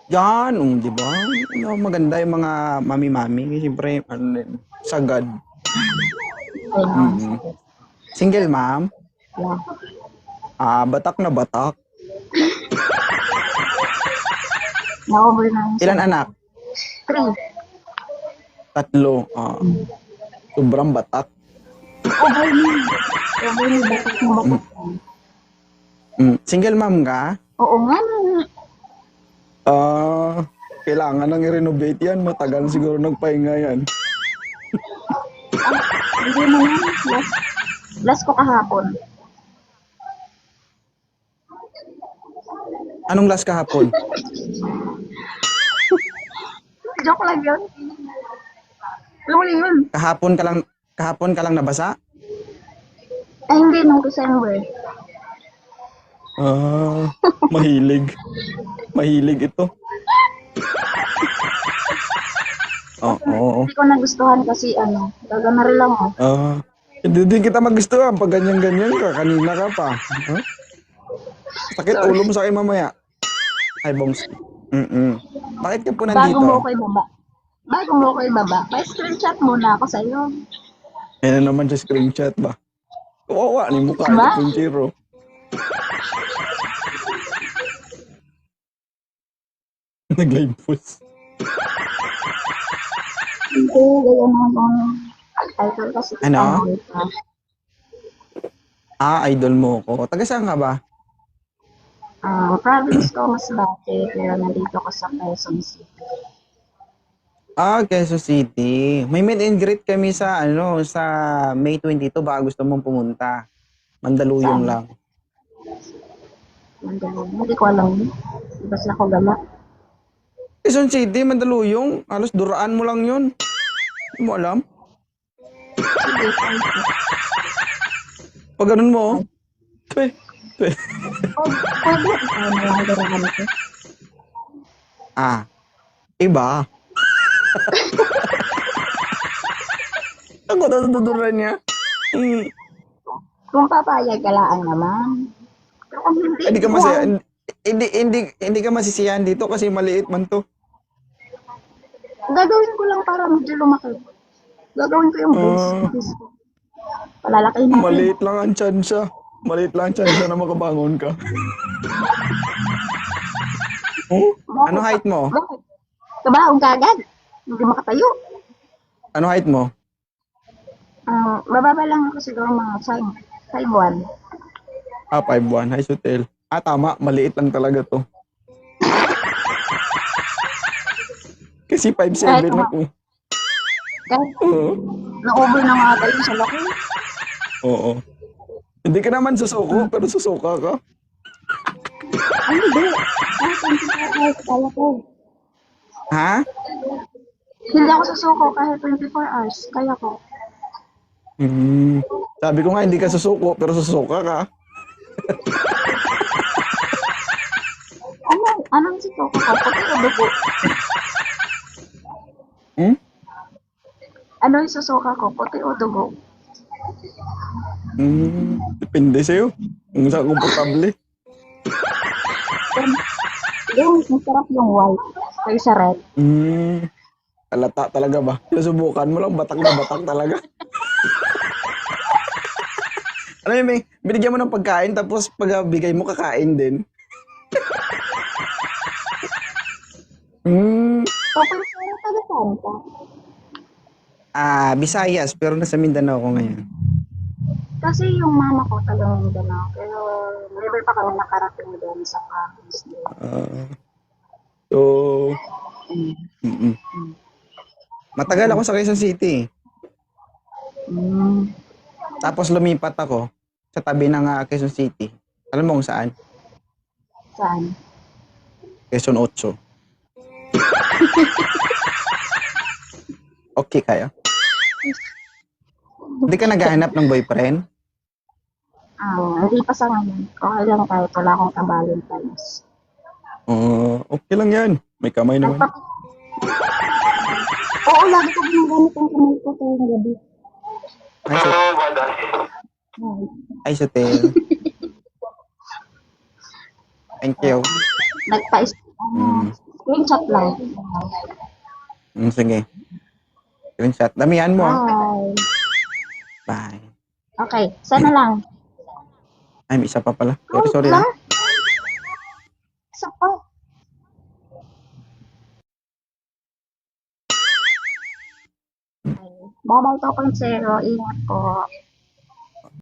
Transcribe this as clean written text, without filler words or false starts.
Yan, di ba? Ano, maganda yung mga mami-mami. Siyempre, ano din, sagad. Ayun, Mm. sige. Single ma'am? Yeah. Batak na batak. Na-over na yung Ilan sagot. anak? 3. 3. Sobrang batak. Over na. Over na batak na batak. Single ma'am ka? Oo nga. Kailangan nang i-renovate yan. Matagal siguro nagpahinga yan. Hindi mo na. Last ko kahapon. Anong last kahapon? Joke lang yun. Alam mo yun. Kahapon ka lang nabasa? Ay, hindi. Nung December. Mahilig. Mahilig ito. Oo. Hindi ko nagustuhan kasi gagana rin lang ako. Hindi din kita magustuhan pag ganyan-ganyan ka. Kanina ka pa. Huh? Sakit Sorry. ulo mo sa akin mamaya. Ay, Bongs. Bakit ka po Bago nandito? mo ko ibaba. Pa-screenshot muna ako sa'yo. Yan na naman sa screenshot ba? Kawawa ni mukha Ba? ito, Punchiro. Nag-live post. Hindi, ganyan naman. Title kasi. Ano? wait lang. Idol mo ko. Taga saan ka ba? Province ko Masbate, pero nandito ko sa Quezon City. Quezon City. May meet and greet kami sa sa May 22 baka gusto mong pumunta. Mandaluyong Saan? lang. Hindi ko alam yun. Basta ako gala. Quezon City, Mandaluyong. Halos duraan mo lang yun. Hindi mo alam? Sige, thank you. Pag ganun mo, twe. Pwede. Nalagarahan ko. Iba. Ako natutuduran niya. Kung papayag ka lang naman. Pero kung hindi, Hindi ka masaya. Hindi ka masisiyahan dito kasi maliit man to. gagawin ko lang para medyo lumaki. Gagawin ko yung base ko. Palalakihin natin. Maliit lang ang tsansya. Maliit lang ang tsansya na makabangon ka. Ano height mo? Bakit? Kabaong kagad. Hindi makatayo. Ano height mo? Mababa lang ako siguro mga 5'1". 5'1". High hotel. Tama. Maliit lang talaga to. Kasi 5'7" ako. Kahit Oo. na-over na nga tayo sa laki. Oo. Hindi ka naman susuko, pero susuka ka. Ay, hindi. Kahit 24 hours kaya ko. Ha? Hindi ako susuko kahit 24 hours. Kaya ko. Sabi ko nga, hindi ka susuko, pero susuka ka. Anong susuko ko? Puti o dugo? Ano yung susuka ko? Puti o dugo? Depende sa'yo. Kung saan komportable. Yung masarap yung white. Kaysa red. Halata talaga ba? Nasubukan mo lang, batak na batak talaga. Alam mo, binigyan mo ng pagkain, tapos pag bigay mo, kakain din. Okay, pero taga saan ka? Visayas, pero nasa Mindanao ko ngayon. Kasi yung mama ko taga Mindanao. Pero never pa kami nakarating doon sa province doon. Matagal ako sa Quezon City. Tapos lumipat ako sa tabi ng Quezon City. Alam mo kung saan? Saan? Quezon 8. Okay kayo? Hindi ka naghahanap ng boyfriend? Hindi pa sa ngayon. Okay lang kahit wala akong ka-Valentine's. Okay lang yan. May kamay naman. Oo, lagi ko ginagamit ang kamay ko tuwing gabi. Ay, Sotel. Thank you. Screenshot lang. Sige. Screenshot. Damihan mo. Bye. Bye. Okay, sana lang. Ay, may isa pa pala. Count Sorry lang. ah. Isa pa. Bye-bye 2.0. Ingat po.